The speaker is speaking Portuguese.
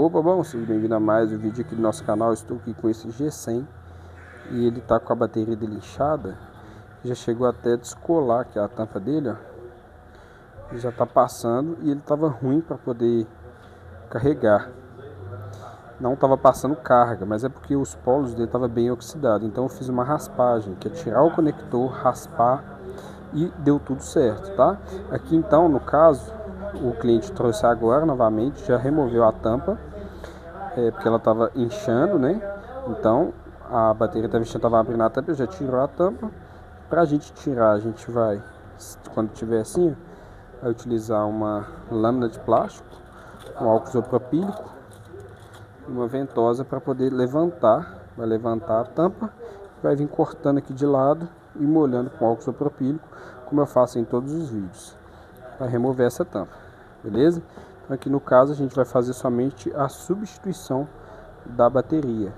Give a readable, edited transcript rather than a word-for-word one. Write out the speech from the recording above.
Opa, bom, seja bem-vindo a mais um vídeo aqui do nosso canal. Estou aqui com esse G100 e ele tá com a bateria dele inchada. Já chegou até a descolar aqui a tampa dele, ó. Já tá passando e ele tava ruim para poder carregar. Não tava passando carga, mas é porque os polos dele tava bem oxidado. Então eu fiz uma raspagem, que é tirar o conector, raspar e deu tudo certo, tá? Aqui então, no caso, o cliente trouxe agora novamente, já removeu a tampa. Porque ela estava inchando, né? Então a bateria estava inchando, estava abrindo a tampa, já tirou a tampa. Para a gente tirar, a gente vai, quando tiver assim, vai utilizar uma lâmina de plástico, um álcool isopropílico e uma ventosa para poder levantar. Vai levantar a tampa, vai vir cortando aqui de lado e molhando com álcool isopropílico, como eu faço em todos os vídeos, para remover essa tampa, beleza? Aqui no caso a gente vai fazer somente a substituição da bateria.